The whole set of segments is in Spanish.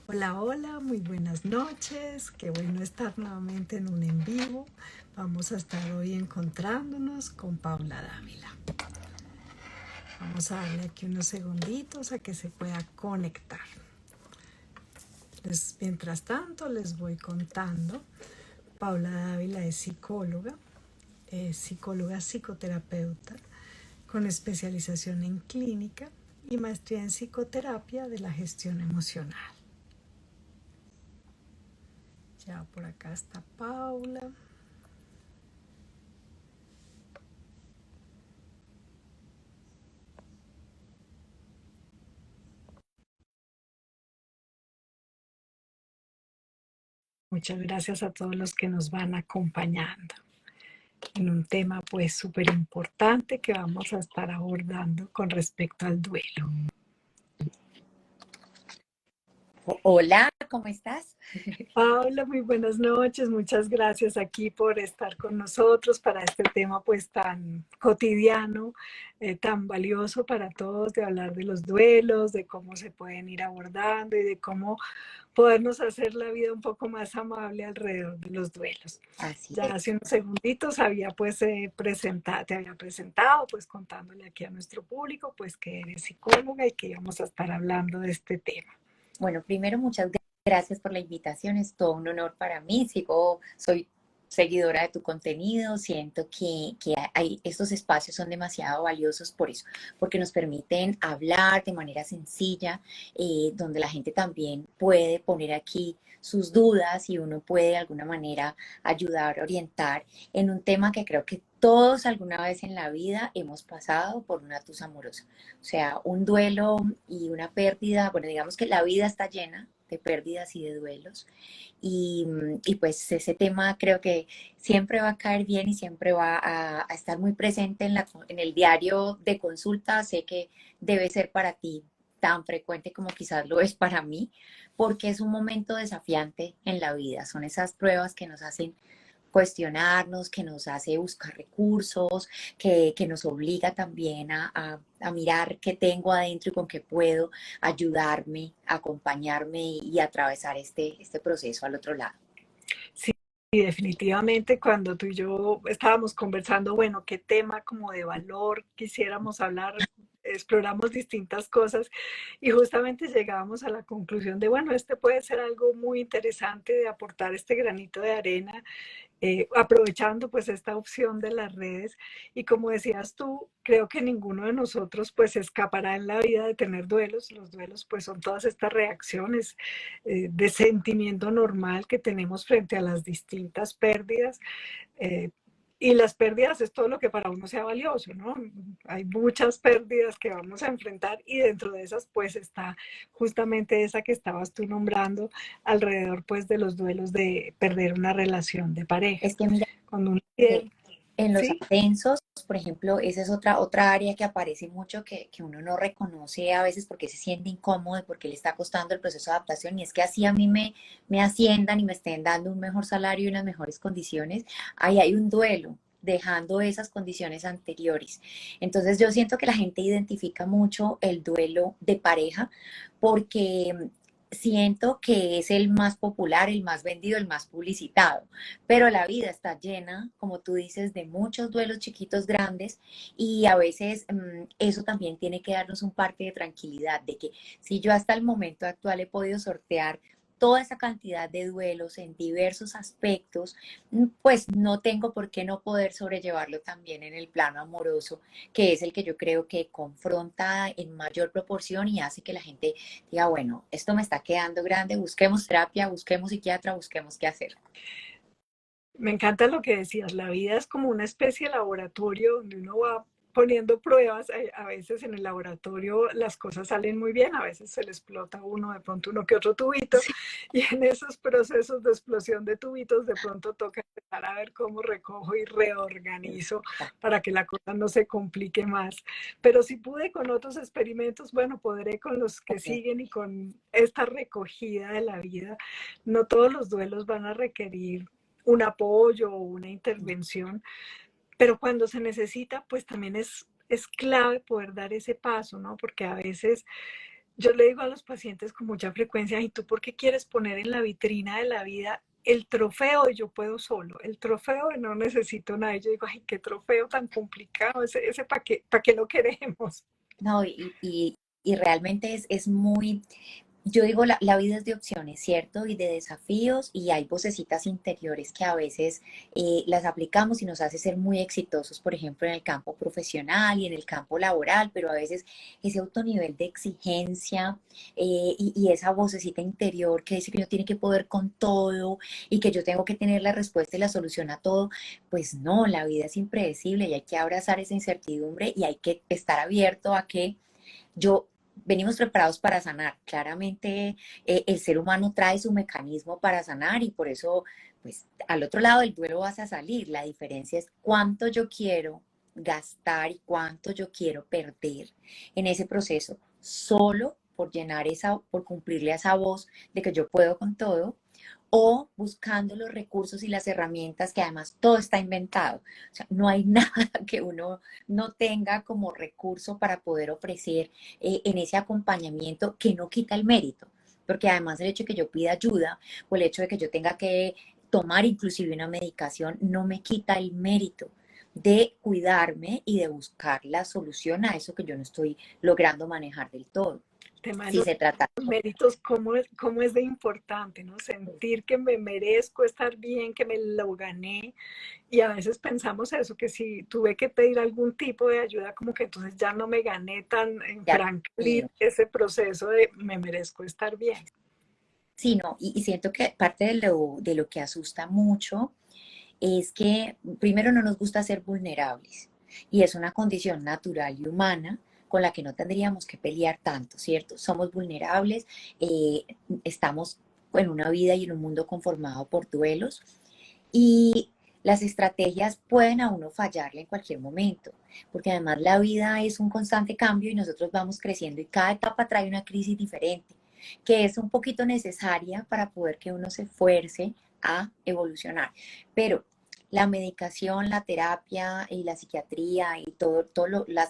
Hola, hola, muy buenas noches. Qué bueno estar nuevamente en un en vivo. Vamos a estar hoy encontrándonos con Paula Dávila. Vamos a darle aquí unos segunditos a que se pueda conectar. Mientras tanto, les voy contando. Paula Dávila es psicóloga psicoterapeuta con especialización en clínica y maestría en psicoterapia de la gestión emocional. Ya por acá está Paula. Muchas gracias a todos los que nos van acompañando en un tema pues súper importante que vamos a estar abordando con respecto al duelo. Hola, ¿cómo estás? Paula, muy buenas noches, muchas gracias aquí por estar con nosotros para este tema pues tan cotidiano, tan valioso para todos, de hablar de los duelos, de cómo se pueden ir abordando y de cómo podernos hacer la vida un poco más amable alrededor de los duelos. Así Ya hace es. unos segunditos había pues te había presentado pues contándole aquí a nuestro público pues que eres psicóloga y que íbamos a estar hablando de este tema. Bueno, primero muchas gracias por la invitación, es todo un honor para mí. Soy seguidora de tu contenido, siento que estos espacios son demasiado valiosos por eso, porque nos permiten hablar de manera sencilla, donde la gente también puede poner aquí sus dudas y uno puede de alguna manera ayudar, orientar en un tema que creo que todos alguna vez en la vida hemos pasado por una tusa amorosa. O sea, un duelo y una pérdida, bueno, digamos que la vida está llena de pérdidas y de duelos. Y pues ese tema creo que siempre va a caer bien y siempre va a estar muy presente en el diario de consulta. Sé que debe ser para ti tan frecuente como quizás lo es para mí, porque es un momento desafiante en la vida. Son esas pruebas que nos hacen cuestionarnos, que nos hace buscar recursos, que nos obliga también a mirar qué tengo adentro y con qué puedo ayudarme, acompañarme y atravesar este proceso al otro lado. Sí, definitivamente cuando tú y yo estábamos conversando, bueno, qué tema como de valor quisiéramos hablar, exploramos distintas cosas y justamente llegábamos a la conclusión de, bueno, este puede ser algo muy interesante de aportar este granito de arena, aprovechando pues esta opción de las redes. Y como decías tú, creo que ninguno de nosotros pues escapará en la vida de tener duelos. Los duelos pues son todas estas reacciones de sentimiento normal que tenemos frente a las distintas pérdidas. eh, y las pérdidas es todo lo que para uno sea valioso, ¿no? Hay muchas pérdidas que vamos a enfrentar y dentro de esas pues está justamente esa que estabas tú nombrando alrededor pues de los duelos de perder una relación de pareja. Es que mira, Cuando uno que pierde, en los ¿sí? ascensos, por ejemplo, esa es otra área que aparece mucho que uno no reconoce a veces porque se siente incómodo, porque le está costando el proceso de adaptación. Y es que así a mí me asciendan y me estén dando un mejor salario y unas mejores condiciones, ahí hay un duelo dejando esas condiciones anteriores. Entonces yo siento que la gente identifica mucho el duelo de pareja porque siento que es el más popular, el más vendido, el más publicitado, pero la vida está llena, como tú dices, de muchos duelos chiquitos, grandes, y a veces eso también tiene que darnos un parte de tranquilidad, de que si yo hasta el momento actual he podido sortear toda esa cantidad de duelos en diversos aspectos, pues no tengo por qué no poder sobrellevarlo también en el plano amoroso, que es el que yo creo que confronta en mayor proporción y hace que la gente diga, bueno, esto me está quedando grande, busquemos terapia, busquemos psiquiatra, busquemos qué hacer. Me encanta lo que decías, la vida es como una especie de laboratorio donde uno va poniendo pruebas. A veces en el laboratorio las cosas salen muy bien, a veces se le explota uno, de pronto uno que otro tubito, Sí. y en esos procesos de explosión de tubitos de pronto toca empezar a ver cómo recojo y reorganizo para que la cosa no se complique más. Pero si pude con otros experimentos, bueno, podré con los que Ok. siguen y con esta recogida de la vida. No todos los duelos van a requerir un apoyo o una intervención, pero cuando se necesita, pues también es clave poder dar ese paso, ¿no? Porque a veces yo le digo a los pacientes con mucha frecuencia, ¿y tú por qué quieres poner en la vitrina de la vida el trofeo de yo puedo solo? El trofeo de no necesito nada. Y yo digo, ay, qué trofeo tan complicado, ese para qué lo queremos? No, y realmente es muy, yo digo, la vida es de opciones, ¿cierto? Y de desafíos, y hay vocecitas interiores que a veces las aplicamos y nos hace ser muy exitosos, por ejemplo, en el campo profesional y en el campo laboral, pero a veces ese alto nivel de exigencia y esa vocecita interior que dice que uno tiene que poder con todo y que yo tengo que tener la respuesta y la solución a todo, pues no, la vida es impredecible y hay que abrazar esa incertidumbre y hay que estar abierto a que yo venimos preparados para sanar. Claramente el ser humano trae su mecanismo para sanar y por eso, pues al otro lado del duelo vas a salir. La diferencia es cuánto yo quiero gastar y cuánto yo quiero perder en ese proceso, solo por llenar esa, por cumplirle a esa voz de que yo puedo con todo, o buscando los recursos y las herramientas que además todo está inventado. O sea, no hay nada que uno no tenga como recurso para poder ofrecer en ese acompañamiento que no quita el mérito. Porque además el hecho de que yo pida ayuda o el hecho de que yo tenga que tomar inclusive una medicación no me quita el mérito de cuidarme y de buscar la solución a eso que yo no estoy logrando manejar del todo. El tema de Si los se trata. méritos, cómo es de importante, ¿no? Sentir que me merezco estar bien, que me lo gané. Y a veces pensamos eso, que si tuve que pedir algún tipo de ayuda, como que entonces ya no me gané tan en Ya, Franklin ese proceso de me merezco estar bien. sí, no, y siento que parte de lo que asusta mucho es que primero no nos gusta ser vulnerables y es una condición natural y humana con la que no tendríamos que pelear tanto, ¿cierto? Somos vulnerables, eh, estamos en una vida y en un mundo conformado por duelos y las estrategias pueden a uno fallarle en cualquier momento, porque además la vida es un constante cambio y nosotros vamos creciendo y cada etapa trae una crisis diferente, que es un poquito necesaria para poder que uno se esfuerce a evolucionar. Pero la medicación, la terapia y la psiquiatría y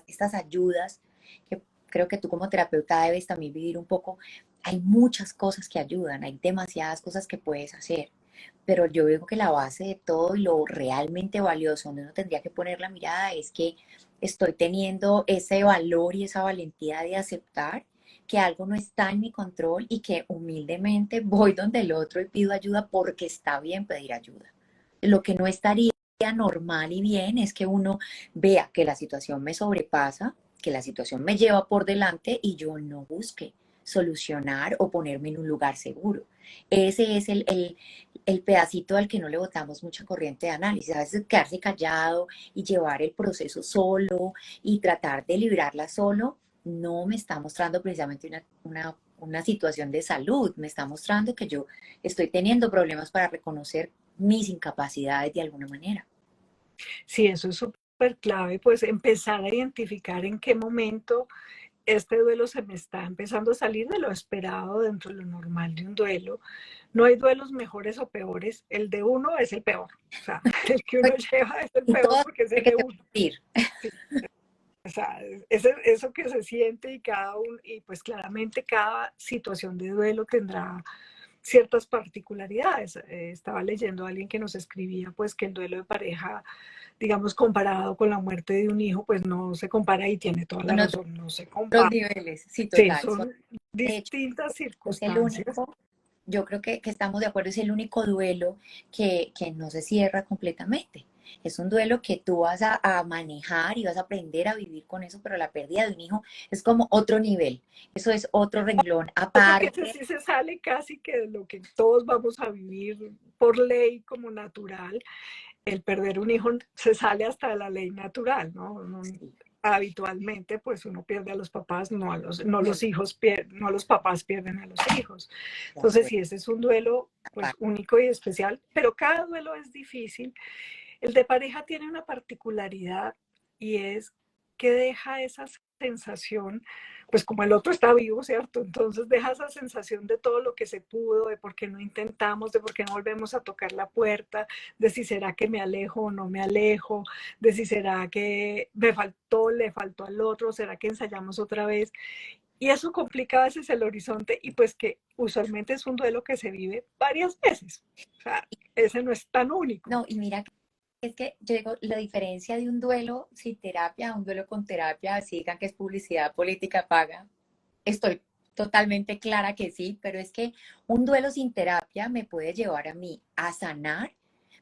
estas ayudas que creo que tú como terapeuta debes también vivir un poco, hay muchas cosas que ayudan, hay demasiadas cosas que puedes hacer. Pero yo digo que la base de todo y lo realmente valioso, donde uno tendría que poner la mirada, es que estoy teniendo ese valor y esa valentía de aceptar que algo no está en mi control y que humildemente voy donde el otro y pido ayuda porque está bien pedir ayuda. Lo que no estaría normal y bien es que uno vea que la situación me sobrepasa, que la situación me lleva por delante y yo no busque solucionar o ponerme en un lugar seguro. Ese es el pedacito al que no le botamos mucha corriente de análisis. A veces quedarse callado y llevar el proceso solo y tratar de librarla solo no me está mostrando precisamente una situación de salud, me está mostrando que yo estoy teniendo problemas para reconocer mis incapacidades de alguna manera. Sí, eso es súper clave, pues empezar a identificar en qué momento este duelo se me está empezando a salir de lo esperado dentro de lo normal de un duelo. No hay duelos mejores o peores, el de uno es el peor, o sea, el que uno lleva es el Y peor todo porque es el tiene de que uno. sentir. Sí, o sea, eso que se siente y cada uno, y pues claramente cada situación de duelo tendrá ciertas particularidades. Estaba leyendo a alguien que nos escribía pues que el duelo de pareja, digamos, comparado con la muerte de un hijo, pues no se compara y tiene toda la Son razón, no se otros compara. niveles, sí, Sí, total. son De hecho, distintas es el circunstancias. único, yo creo que estamos de acuerdo, es el único duelo que no se cierra completamente. Es un duelo que tú vas a manejar y vas a aprender a vivir con eso, pero la pérdida de un hijo es como otro nivel. Eso es otro renglón Otro que ese aparte. sí se sale casi que de lo que todos vamos a vivir por ley como natural. El perder un hijo se sale hasta de la ley natural, ¿no? Sí, Habitualmente, pues uno pierde a los papás, no no, los hijos pierden, no los papás pierden a los hijos. de Entonces, acuerdo, sí, ese es un duelo pues aparte. único y especial, pero cada duelo es difícil. El de pareja tiene una particularidad y es que deja esa sensación, pues como el otro está vivo, ¿cierto? Entonces deja esa sensación de todo lo que se pudo, de por qué no intentamos, de por qué no volvemos a tocar la puerta, de si será que me alejo o no me alejo, de si será que me faltó, le faltó al otro, será que ensayamos otra vez. Y eso complica a veces el horizonte y pues que usualmente es un duelo que se vive varias veces. O sea, ese no es tan único. No, y mira, es que yo digo, la diferencia de un duelo sin terapia a un duelo con terapia, si digan que es publicidad política paga, estoy totalmente clara que sí, pero es que un duelo sin terapia me puede llevar a mí a sanar,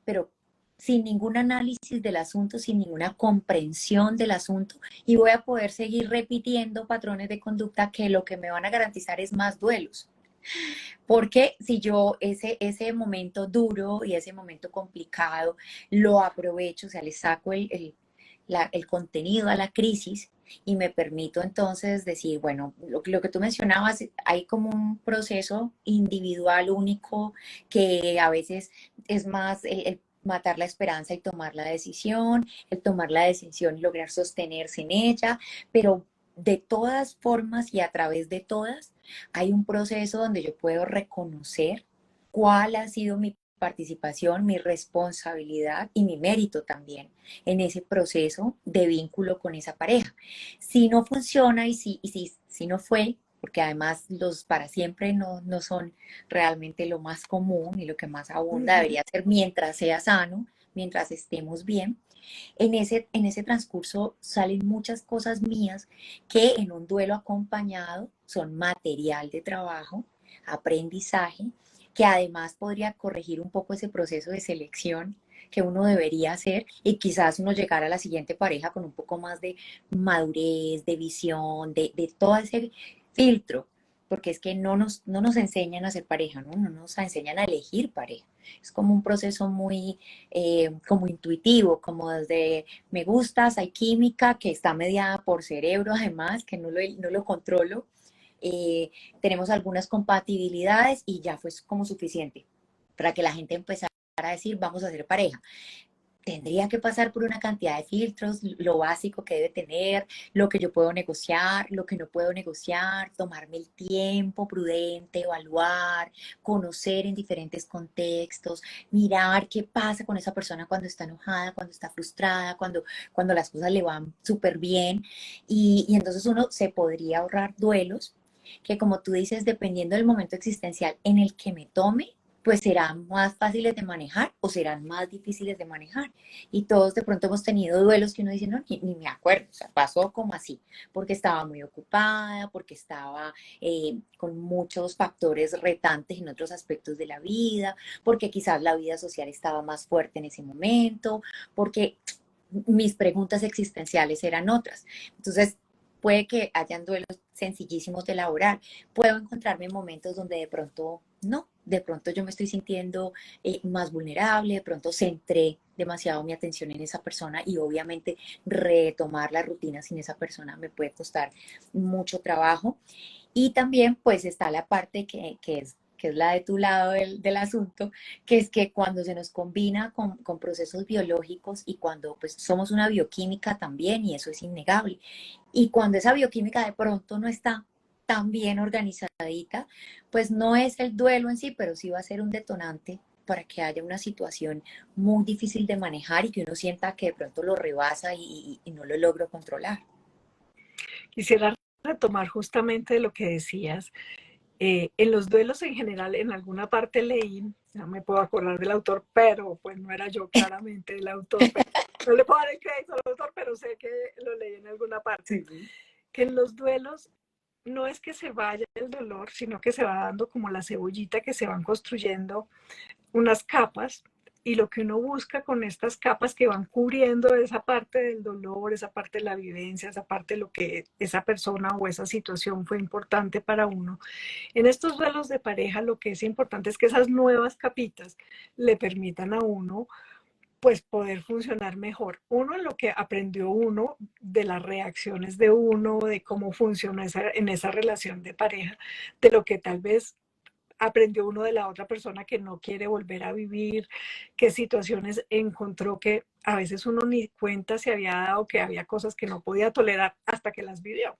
pero sin ningún análisis del asunto, sin ninguna comprensión del asunto, y voy a poder seguir repitiendo patrones de conducta que lo que me van a garantizar es más duelos. Porque si yo ese momento duro y ese momento complicado lo aprovecho, o sea, le saco el contenido a la crisis y me permito entonces decir, bueno, lo que tú mencionabas, hay como un proceso individual único que a veces es más el matar la esperanza y tomar la decisión, el tomar la decisión y lograr sostenerse en ella, pero de todas formas y a través de todas, hay un proceso donde yo puedo reconocer cuál ha sido mi participación, mi responsabilidad y mi mérito también en ese proceso de vínculo con esa pareja. Si no funciona si no fue, porque además los para siempre no son realmente lo más común y lo que más abunda, Ujú. debería ser mientras sea sano, mientras estemos bien. En ese transcurso salen muchas cosas mías que en un duelo acompañado son material de trabajo, aprendizaje, que además podría corregir un poco ese proceso de selección que uno debería hacer y quizás uno llegar a la siguiente pareja con un poco más de madurez, de visión, de todo ese filtro, porque es que no nos enseñan a ser pareja, ¿no? No nos enseñan a elegir pareja. Es como un proceso muy como intuitivo, como desde me gustas, hay química que está mediada por cerebro además, que no lo controlo. Eh, Tenemos algunas compatibilidades y ya fue como suficiente para que la gente empezara a decir, vamos a ser pareja. Tendría que pasar por una cantidad de filtros, lo básico que debe tener, lo que yo puedo negociar, lo que no puedo negociar, tomarme el tiempo prudente, evaluar, conocer en diferentes contextos, mirar qué pasa con esa persona cuando está enojada, cuando está frustrada, cuando las cosas le van súper bien. Y entonces uno se podría ahorrar duelos que, como tú dices, dependiendo del momento existencial en el que me tome, pues serán más fáciles de manejar o serán más difíciles de manejar. Y todos de pronto hemos tenido duelos que uno dice, no, ni me acuerdo, o sea, pasó como así, porque estaba muy ocupada, porque estaba con muchos factores retantes en otros aspectos de la vida, porque quizás la vida social estaba más fuerte en ese momento, porque mis preguntas existenciales eran otras. Entonces, puede que hayan duelos sencillísimos de elaborar. Puedo encontrarme en momentos donde de pronto no, de pronto yo me estoy sintiendo más vulnerable, de pronto centré demasiado mi atención en esa persona y obviamente retomar la rutina sin esa persona me puede costar mucho trabajo. Y también pues está la parte que es la de tu lado del asunto, que es que cuando se nos combina con procesos biológicos y cuando pues somos una bioquímica también, y eso es innegable, y cuando esa bioquímica de pronto no está tan bien organizadita, pues no es el duelo en sí, pero sí va a ser un detonante para que haya una situación muy difícil de manejar y que uno sienta que de pronto lo rebasa y no lo logro controlar. Quisiera retomar justamente lo que decías. En los duelos en general, en alguna parte leí, no me puedo acordar del autor, pero pues no era yo claramente el autor, pero no le puedo dar el crédito al autor, pero sé que lo leí en alguna parte, Sí. que en los duelos no es que se vaya el dolor, sino que se va dando como la cebollita que se van construyendo unas capas y lo que uno busca con estas capas que van cubriendo esa parte del dolor, esa parte de la vivencia, esa parte de lo que esa persona o esa situación fue importante para uno. En estos duelos de pareja lo que es importante es que esas nuevas capitas le permitan a uno pues poder funcionar mejor. Uno en lo que aprendió uno de las reacciones de uno, de cómo funciona en esa relación de pareja, de lo que tal vez aprendió uno de la otra persona que no quiere volver a vivir, qué situaciones encontró que a veces uno ni cuenta se había dado que había cosas que no podía tolerar hasta que las vivió.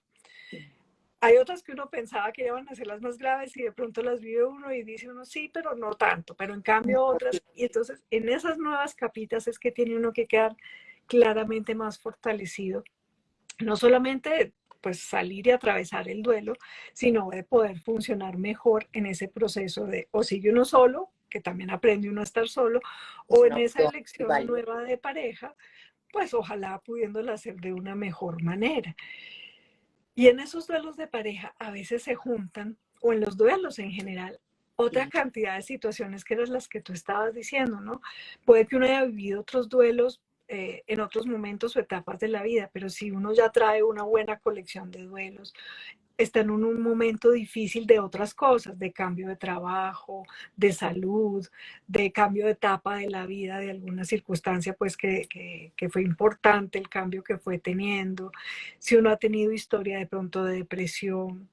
Hay otras que uno pensaba que iban a ser las más graves y de pronto las vive uno y dice uno sí, pero no tanto, pero en cambio otras, y entonces en esas nuevas capitas es que tiene uno que quedar claramente más fortalecido, no solamente pues salir y atravesar el duelo, sino de poder funcionar mejor en ese proceso de o sigue uno solo, que también aprende uno a estar solo, Es o una en esa opción muy elección válida. nueva de pareja, pues ojalá pudiéndola hacer de una mejor manera. Y en esos duelos de pareja a veces se juntan, o en los duelos en general, otra Sí, cantidad de situaciones que eran las que tú estabas diciendo, ¿no? Puede que uno haya vivido otros duelos en otros momentos o etapas de la vida, pero si uno ya trae una buena colección de duelos, está en un momento difícil de otras cosas, de cambio de trabajo, de salud, de cambio de etapa de la vida, de alguna circunstancia pues que fue importante el cambio que fue teniendo. Si uno ha tenido historia de pronto de depresión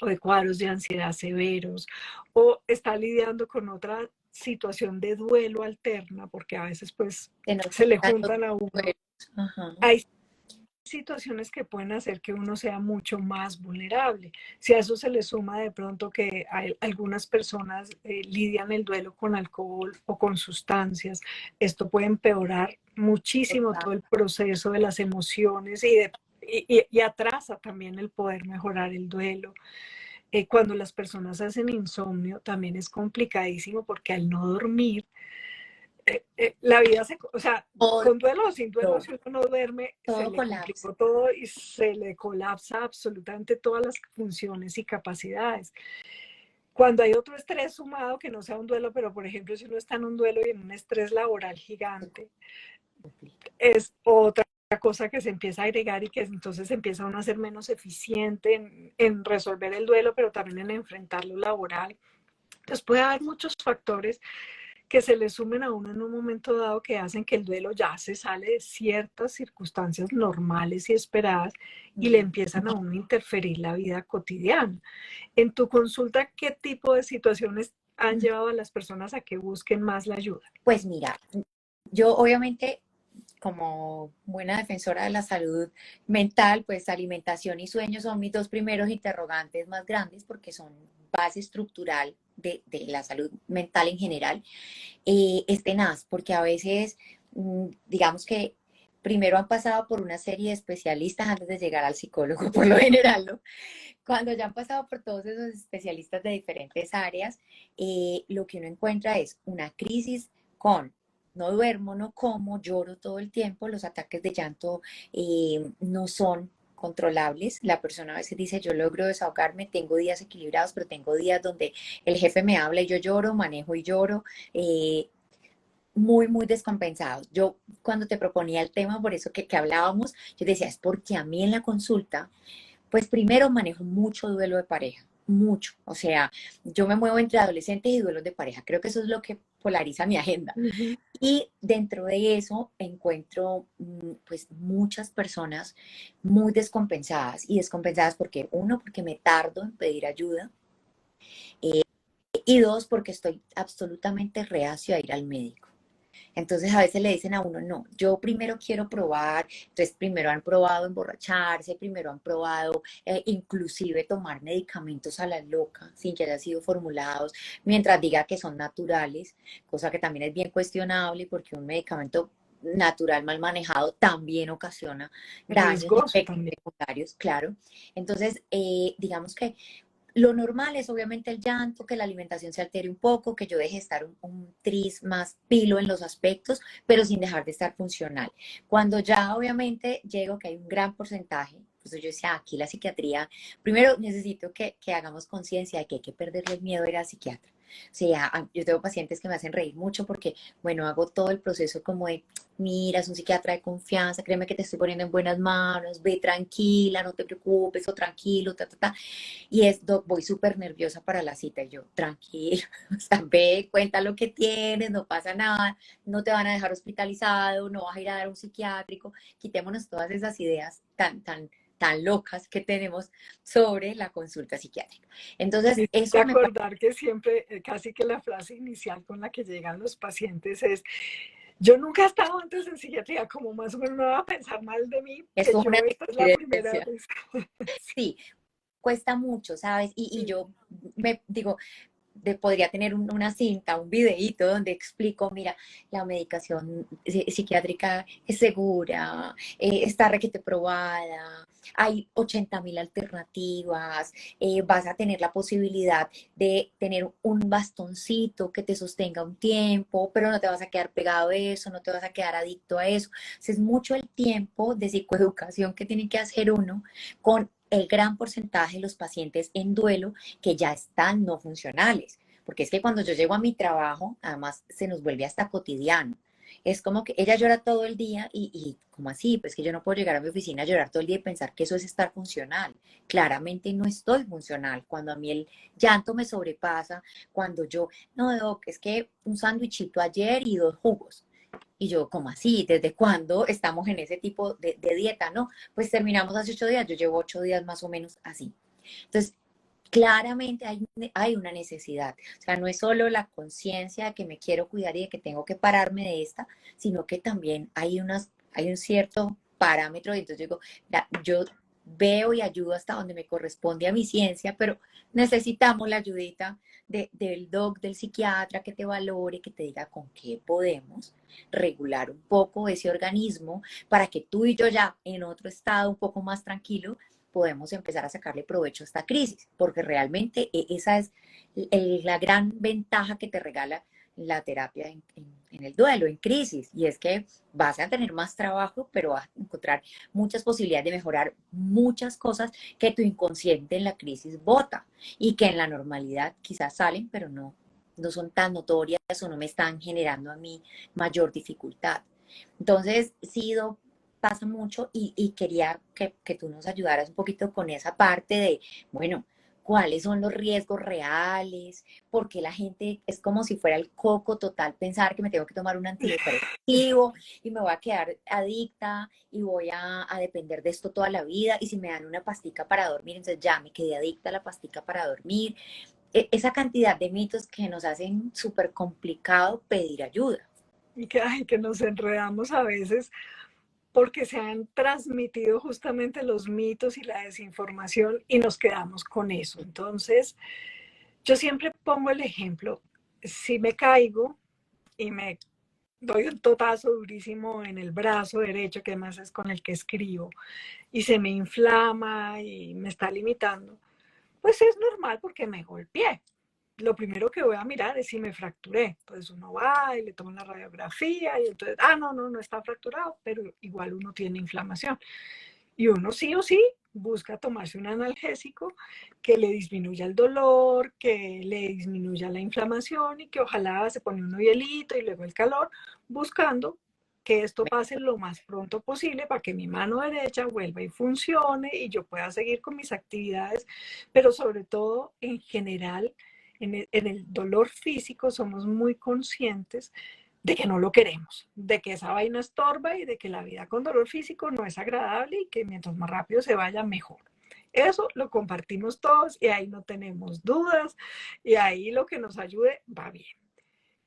o de cuadros de ansiedad severos, o está lidiando con otra situación de duelo alterna, porque a veces pues que nos se le dan los juntan a uno. duelos. Ajá, Hay situaciones que pueden hacer que uno sea mucho más vulnerable. Si a eso se le suma de pronto que hay, algunas personas lidian el duelo con alcohol o con sustancias, esto puede empeorar muchísimo total. todo el proceso de las emociones y atrasa también el poder mejorar el duelo. Cuando las personas hacen insomnio también es complicadísimo porque al no dormir la vida se, o sea, Todo, con duelo o sin duelo, si uno no duerme, se todo le colapsa. complicó todo y se le colapsa absolutamente todas las funciones y capacidades. Cuando hay otro estrés sumado, que no sea un duelo, pero por ejemplo, si uno está en un duelo y en un estrés laboral Se gigante, complica. es otra cosa que se empieza a agregar y que entonces empieza uno a ser menos eficiente en resolver el duelo, pero también en enfrentar lo laboral. Entonces puede haber muchos factores que se le sumen a uno en un momento dado que hacen que el duelo ya se sale de ciertas circunstancias normales y esperadas y le Ujú. empiezan a uno a interferir la vida cotidiana. En tu consulta, ¿qué tipo de situaciones han llevado a las personas a que busquen más la ayuda? Pues mira, yo obviamente como buena defensora de la salud mental, pues alimentación y sueño son mis dos primeros interrogantes más grandes porque son base estructural de la salud mental en general. Es tenaz porque a veces, digamos que primero han pasado por una serie de especialistas antes de llegar al psicólogo, por lo general, ¿no? Cuando ya han pasado por todos esos especialistas de diferentes áreas, lo que uno encuentra es una crisis con no duermo, no como, lloro todo el tiempo, los ataques de llanto no son controlables. La persona a veces dice, yo logro desahogarme, tengo días equilibrados, pero tengo días donde el jefe me habla y yo lloro, manejo y lloro. Muy, muy descompensados. Yo cuando te proponía el tema, por eso que hablábamos, yo decía, es porque a mí en la consulta pues primero manejo mucho duelo de pareja, mucho. O sea, yo me muevo entre adolescentes y duelos de pareja. Creo que eso es lo que polariza mi agenda. Uh -huh. Y dentro de eso encuentro pues muchas personas muy descompensadas y descompensadas porque uno, porque me tardo en pedir ayuda y dos, porque estoy absolutamente reacio a ir al médico. Entonces a veces le dicen a uno, no, yo primero quiero probar, entonces primero han probado emborracharse, primero han probado inclusive tomar medicamentos a la loca sin que hayan sido formulados, mientras diga que son naturales, cosa que también es bien cuestionable porque un medicamento natural mal manejado también ocasiona daños y Riesgoso efectos también. secundarios, claro. Entonces, digamos que lo normal es obviamente el llanto, que la alimentación se altere un poco, que yo deje de estar tris más pilo en los aspectos, pero sin dejar de estar funcional. Cuando ya obviamente llego que hay un gran porcentaje, pues yo decía, aquí la psiquiatría, primero necesito que hagamos conciencia de que hay que perderle el miedo a ir al psiquiatra. O sea, yo tengo pacientes que me hacen reír mucho porque, bueno, hago todo el proceso como de, mira, es un psiquiatra de confianza, créeme que te estoy poniendo en buenas manos, ve tranquila, no te preocupes, o tranquilo, ta, ta, ta. Y es, doc, voy súper nerviosa para la cita. Y yo, tranquilo, o sea, ve, cuenta lo que tienes, no pasa nada, no te van a dejar hospitalizado, no vas a ir a dar un psiquiátrico. Quitémonos todas esas ideas tan locas que tenemos sobre la consulta psiquiátrica. Entonces, Y eso me parece, acordar que siempre, casi que la frase inicial con la que llegan los pacientes es, yo nunca he estado antes en psiquiatría, como más o menos no va a pensar mal de mí, que eso es una yo esta es la primera evidencia. vez. Sí, cuesta mucho, ¿sabes? Y Sí. yo me digo, podría tener una cinta, un videíto donde explico, mira, la medicación psiquiátrica es segura, está requete probada, hay 80.000 alternativas, vas a tener la posibilidad de tener un bastoncito que te sostenga un tiempo, pero no te vas a quedar pegado a eso, no te vas a quedar adicto a eso. Entonces, es mucho el tiempo de psicoeducación que tiene que hacer uno con el gran porcentaje de los pacientes en duelo que ya están no funcionales. Porque es que cuando yo llego a mi trabajo, además se nos vuelve hasta cotidiano. Es como que ella llora todo el día y ¿cómo así? Pues que yo no puedo llegar a mi oficina a llorar todo el día y pensar que eso es estar funcional. Claramente no estoy funcional. Cuando a mí el llanto me sobrepasa, cuando yo, no, doc, es que un sándwichito ayer y 2 jugos. Y yo, ¿cómo así? ¿Desde cuándo estamos en ese tipo de dieta? No, pues terminamos hace 8 días, yo llevo 8 días más o menos así. Entonces, claramente hay una necesidad. O sea, no es solo la conciencia de que me quiero cuidar y de que tengo que pararme de esta, sino que también hay un cierto parámetro. Y entonces digo, yo veo y ayudo hasta donde me corresponde a mi ciencia, pero necesitamos la ayudita del doc, del psiquiatra que te valore, que te diga con qué podemos regular un poco ese organismo para que tú y yo ya en otro estado un poco más tranquilo podemos empezar a sacarle provecho a esta crisis, porque realmente esa es la gran ventaja que te regala la terapia en el duelo, en crisis, y es que vas a tener más trabajo, pero vas a encontrar muchas posibilidades de mejorar muchas cosas que tu inconsciente en la crisis bota y que en la normalidad quizás salen, pero no son tan notorias o no me están generando a mí mayor dificultad. Entonces, Sido, pasa mucho y quería que tú nos ayudaras un poquito con esa parte de, bueno, cuáles son los riesgos reales, porque la gente es como si fuera el coco total pensar que me tengo que tomar un antidepresivo y me voy a quedar adicta y voy a depender de esto toda la vida y si me dan una pastica para dormir, entonces ya me quedé adicta a la pastica para dormir. Esa cantidad de mitos que nos hacen súper complicado pedir ayuda. Y que, ay, que nos enredamos a veces porque se han transmitido justamente los mitos y la desinformación y nos quedamos con eso. Entonces, yo siempre pongo el ejemplo, si me caigo y me doy un totazo durísimo en el brazo derecho, que además es con el que escribo, y se me inflama y me está limitando, pues es normal porque me golpeé. Lo primero que voy a mirar es si me fracturé. Entonces uno va y le toma la radiografía y entonces, no está fracturado, pero igual uno tiene inflamación. Y uno sí o sí busca tomarse un analgésico que le disminuya el dolor, que le disminuya la inflamación y que ojalá se pone uno hielito y luego el calor, buscando que esto pase lo más pronto posible para que mi mano derecha vuelva y funcione y yo pueda seguir con mis actividades, pero sobre todo en general, en el dolor físico somos muy conscientes de que no lo queremos, de que esa vaina estorba y de que la vida con dolor físico no es agradable y que mientras más rápido se vaya, mejor. Eso lo compartimos todos y ahí no tenemos dudas y ahí lo que nos ayude va bien.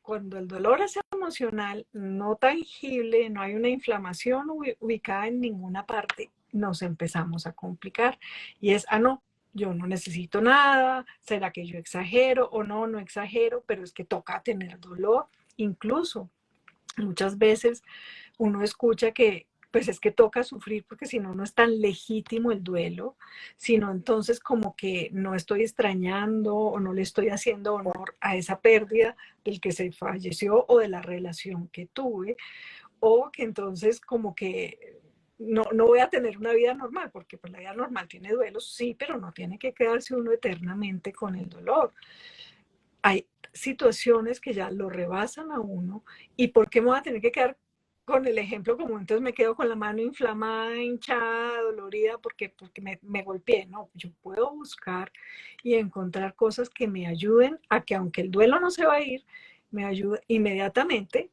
Cuando el dolor es emocional, no tangible, no hay una inflamación ubicada en ninguna parte, nos empezamos a complicar. Y es, no, yo no necesito nada, ¿será que yo exagero o no, no exagero? Pero es que toca tener dolor. Incluso muchas veces uno escucha que pues es que toca sufrir porque si no, no es tan legítimo el duelo, sino entonces como que no estoy extrañando o no le estoy haciendo honor a esa pérdida del que se falleció o de la relación que tuve, o que entonces como que no voy a tener una vida normal, porque pues la vida normal tiene duelos, sí, pero no tiene que quedarse uno eternamente con el dolor. Hay situaciones que ya lo rebasan a uno y ¿por qué me voy a tener que quedar con el ejemplo como entonces me quedo con la mano inflamada, hinchada, dolorida porque me golpeé? No, yo puedo buscar y encontrar cosas que me ayuden a que aunque el duelo no se va a ir, me ayude inmediatamente,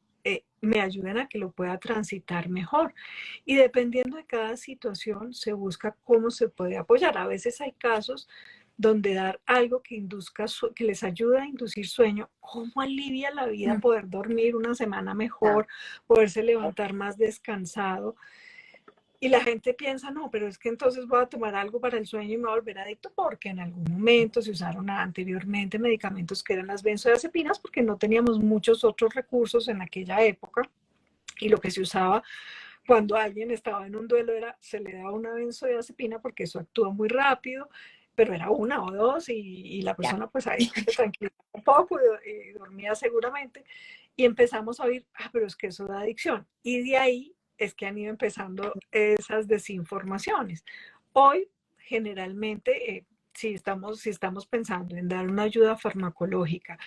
me ayuden a que lo pueda transitar mejor. Y dependiendo de cada situación, se busca cómo se puede apoyar. A veces hay casos donde dar algo que induzca, que les ayuda a inducir sueño, cómo alivia la vida poder dormir una semana mejor, poderse levantar más descansado. Y la gente piensa, no, pero es que entonces voy a tomar algo para el sueño y me voy a volver adicto, porque en algún momento se usaron anteriormente medicamentos que eran las benzodiazepinas, porque no teníamos muchos otros recursos en aquella época. Y lo que se usaba cuando alguien estaba en un duelo era, se le daba una benzodiazepina porque eso actúa muy rápido, pero era una o dos y la Ya. persona pues ahí se tranquilizaba un poco y dormía seguramente. Y empezamos a oír, pero es que eso da adicción. Y de ahí es que han ido empezando esas desinformaciones. Hoy, generalmente, si estamos pensando en dar una ayuda farmacológica,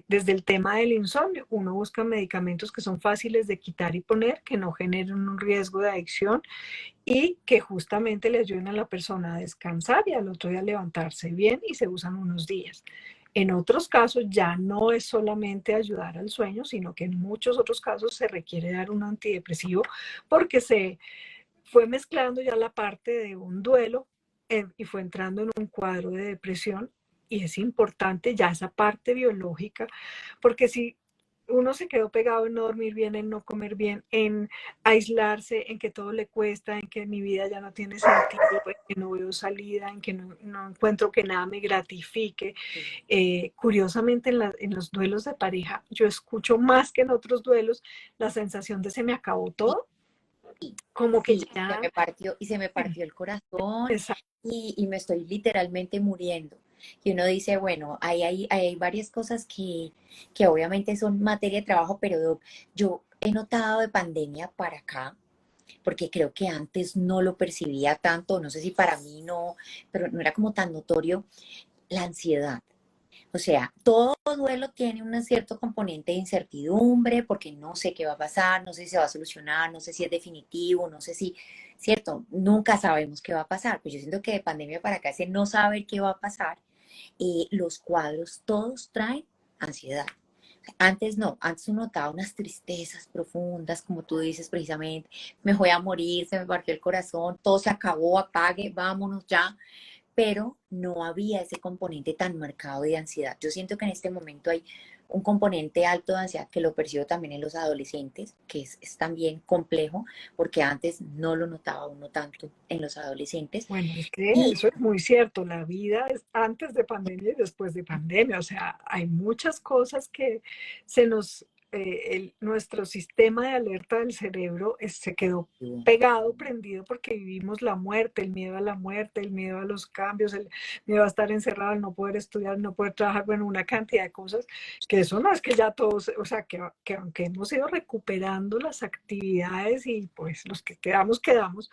desde el tema del insomnio, uno busca medicamentos que son fáciles de quitar y poner, que no generen un riesgo de adicción y que justamente le ayuden a la persona a descansar y al otro día levantarse bien, y se usan unos días. En otros casos ya no es solamente ayudar al sueño, sino que en muchos otros casos se requiere dar un antidepresivo porque se fue mezclando ya la parte de un duelo y fue entrando en un cuadro de depresión. Y es importante ya esa parte biológica, porque si uno se quedó pegado en no dormir bien, en no comer bien, en aislarse, en que todo le cuesta, en que mi vida ya no tiene sentido, en que no veo salida, en que no encuentro que nada me gratifique. Curiosamente, en los duelos de pareja, yo escucho más que en otros duelos la sensación de se me acabó Sí, todo, como que sí, ya... y se me partió el corazón Exacto. y me estoy literalmente muriendo. Y uno dice, bueno, hay varias cosas que obviamente son materia de trabajo, pero yo he notado de pandemia para acá, porque creo que antes no lo percibía tanto, no sé si para mí no, pero no era como tan notorio, la ansiedad. O sea, todo duelo tiene un cierto componente de incertidumbre porque no sé qué va a pasar, no sé si se va a solucionar, no sé si es definitivo, no sé si, cierto, nunca sabemos qué va a pasar. Pues yo siento que de pandemia para acá ese no saber qué va a pasar, los cuadros todos traen ansiedad. Antes no, antes uno notaba unas tristezas profundas, como tú dices precisamente, me voy a morir, se me partió el corazón, todo se acabó, apague, vámonos ya, pero no había ese componente tan marcado de ansiedad. Yo siento que en este momento hay un componente alto de ansiedad que lo percibo también en los adolescentes, que es también complejo, porque antes no lo notaba uno tanto en los adolescentes. Bueno, es que Y eso es muy cierto. La vida es antes de pandemia y después de pandemia. O sea, hay muchas cosas que se nos, nuestro sistema de alerta del cerebro se quedó pegado, prendido, porque vivimos la muerte, el miedo a la muerte, el miedo a los cambios, el miedo a estar encerrado, el no poder estudiar, no poder trabajar, bueno, una cantidad de cosas que eso no es que ya todos, o sea, que aunque hemos ido recuperando las actividades y pues los que quedamos, quedamos,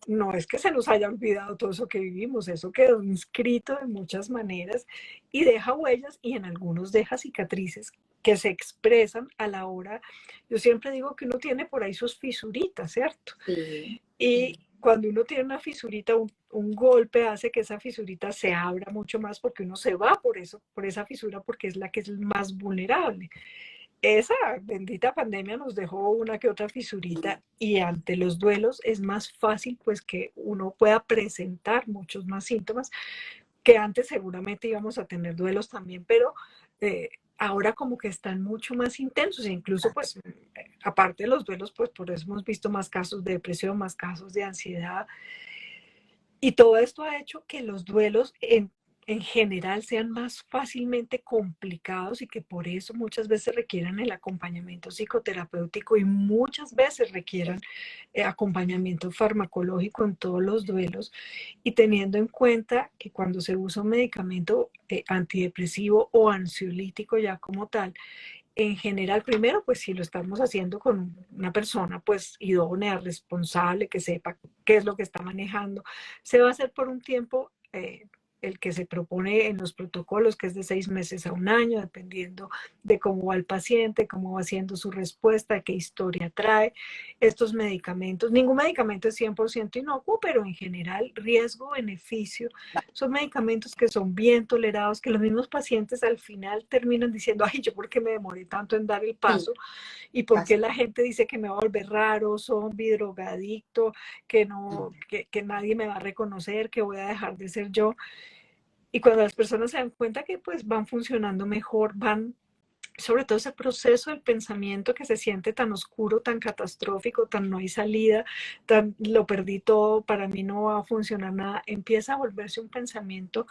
no es que se nos haya olvidado todo eso que vivimos, eso quedó inscrito de muchas maneras y deja huellas, y en algunos deja cicatrices que se expresan a la hora. Yo siempre digo que uno tiene por ahí sus fisuritas, ¿cierto? sí, Y cuando uno tiene una fisurita, un golpe hace que esa fisurita se abra mucho más, porque uno se va por eso, por esa fisura, porque es la que es más vulnerable. Esa bendita pandemia nos dejó una que otra fisurita, y ante los duelos es más fácil pues que uno pueda presentar muchos más síntomas, que antes seguramente íbamos a tener duelos también, pero ahora como que están mucho más intensos, e incluso pues aparte de los duelos, pues por eso hemos visto más casos de depresión, más casos de ansiedad, y todo esto ha hecho que los duelos en general sean más fácilmente complicados, y que por eso muchas veces requieran el acompañamiento psicoterapéutico y muchas veces requieran acompañamiento farmacológico en todos los duelos, y teniendo en cuenta que cuando se usa un medicamento antidepresivo o ansiolítico ya como tal, en general, primero, pues si lo estamos haciendo con una persona pues idónea, responsable, que sepa qué es lo que está manejando, se va a hacer por un tiempo el que se propone en los protocolos, que es de 6 meses a un año, dependiendo de cómo va el paciente, cómo va haciendo su respuesta, qué historia trae. Estos medicamentos, ningún medicamento es 100% inocuo, pero en general riesgo-beneficio son medicamentos que son bien tolerados, que los mismos pacientes al final terminan diciendo, ay, yo por qué me demoré tanto en dar el sí, paso, y por qué pasa. la gente dice que me va a volver raro, zombie, drogadicto, que no, que nadie me va a reconocer, que voy a dejar de ser yo. Y cuando las personas se dan cuenta que pues van funcionando mejor, van sobre todo ese proceso del pensamiento que se siente tan oscuro, tan catastrófico, tan no hay salida, tan lo perdí todo, para mí no va a funcionar nada, empieza a volverse un pensamiento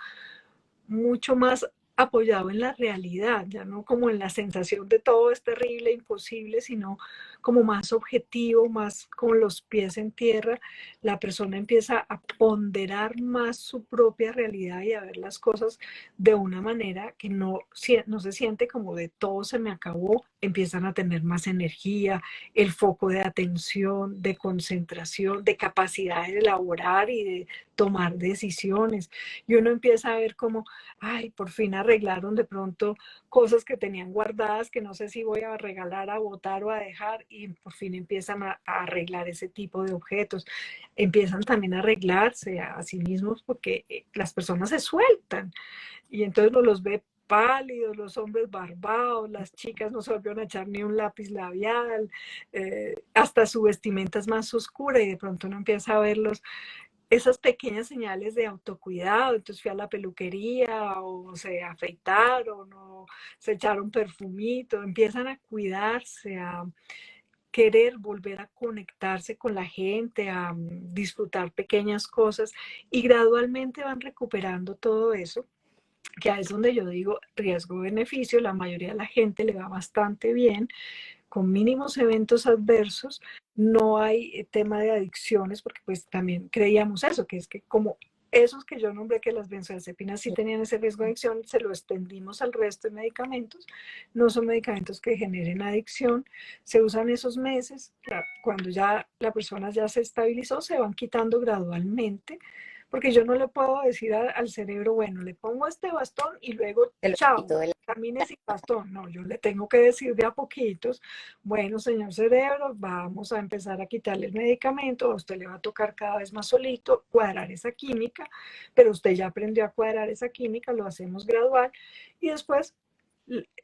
mucho más apoyado en la realidad, ya no como en la sensación de todo es terrible, imposible, sino como más objetivo, más con los pies en tierra. La persona empieza a ponderar más su propia realidad y a ver las cosas de una manera que no se siente como de todo se me acabó, empiezan a tener más energía, el foco de atención, de concentración, de capacidad de elaborar y de tomar decisiones. Y uno empieza a ver como, ay, por fin arreglaron de pronto cosas que tenían guardadas, que no sé si voy a regalar, a botar o a dejar, y por fin empiezan a arreglar ese tipo de objetos. Empiezan también a arreglarse a sí mismos porque las personas se sueltan y entonces uno los ve pálidos, los hombres barbados, las chicas no se volvieron a echar ni un lápiz labial, hasta su vestimenta es más oscura y de pronto uno empieza a verlos esas pequeñas señales de autocuidado. Entonces fui a la peluquería o se afeitaron o se echaron perfumito, empiezan a cuidarse, a querer volver a conectarse con la gente, a disfrutar pequeñas cosas y gradualmente van recuperando todo eso, que es donde yo digo riesgo-beneficio. La mayoría de la gente le va bastante bien con mínimos eventos adversos. No hay tema de adicciones, porque pues también creíamos eso, que es que como esos que yo nombré, que las benzodiazepinas sí tenían ese riesgo de adicción, se lo extendimos al resto de medicamentos. No son medicamentos que generen adicción, se usan esos meses, cuando ya la persona ya se estabilizó, se van quitando gradualmente, porque yo no le puedo decir al cerebro, bueno, le pongo este bastón y luego, Te lo chao, quito de la... camine sin bastón. No, yo le tengo que decir de a poquitos, bueno, señor cerebro, vamos a empezar a quitarle el medicamento, a usted le va a tocar cada vez más solito cuadrar esa química, pero usted ya aprendió a cuadrar esa química, lo hacemos gradual y después,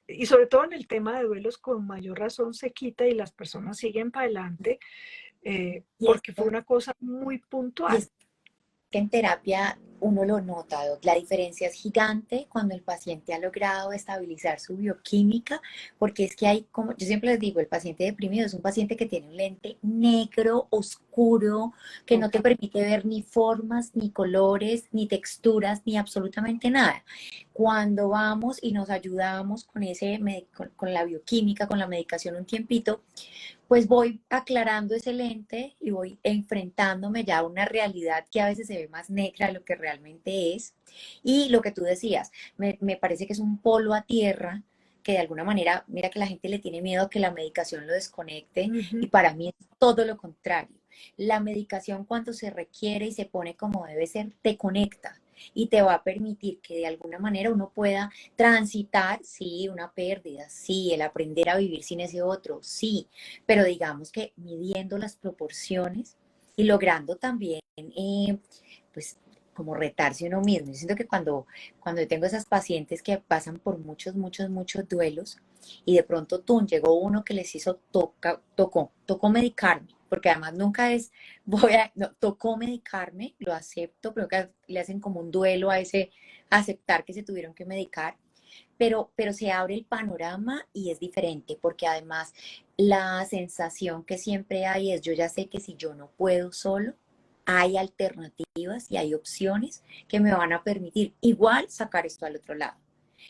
y sobre todo en el tema de duelos, con mayor razón se quita y las personas siguen para adelante, Y porque fue esto, una cosa muy y puntual. es que en terapia uno lo nota, Doc. La diferencia es gigante cuando el paciente ha logrado estabilizar su bioquímica, porque es que hay, como yo siempre les digo, el paciente deprimido es un paciente que tiene un lente negro, oscuro, que no te Total. permite ver ni formas, ni colores, ni texturas, ni absolutamente nada. Cuando vamos y nos ayudamos con con la bioquímica, con la medicación un tiempito, pues voy aclarando ese lente y voy enfrentándome ya a una realidad que a veces se ve más negra de lo que realmente es. Y lo que tú decías, me parece que es un polo a tierra que de alguna manera, mira que la gente le tiene miedo a que la medicación lo desconecte y Ujú. para mí es todo lo contrario. La medicación cuando se requiere y se pone como debe ser, te conecta y te va a permitir que de alguna manera uno pueda transitar, sí, una pérdida, sí, el aprender a vivir sin ese otro, sí, pero digamos que midiendo las proporciones y logrando también, pues, como retarse uno mismo. Yo siento que cuando yo tengo esas pacientes que pasan por muchos duelos y de pronto llegó uno que les hizo, tocó medicarme, porque además nunca es, no, tocó medicarme, lo acepto, pero que le hacen como un duelo a ese aceptar que se tuvieron que medicar, pero se abre el panorama y es diferente, porque además la sensación que siempre hay es, yo ya sé que si yo no puedo solo, hay alternativas y hay opciones que me van a permitir igual sacar esto al otro lado.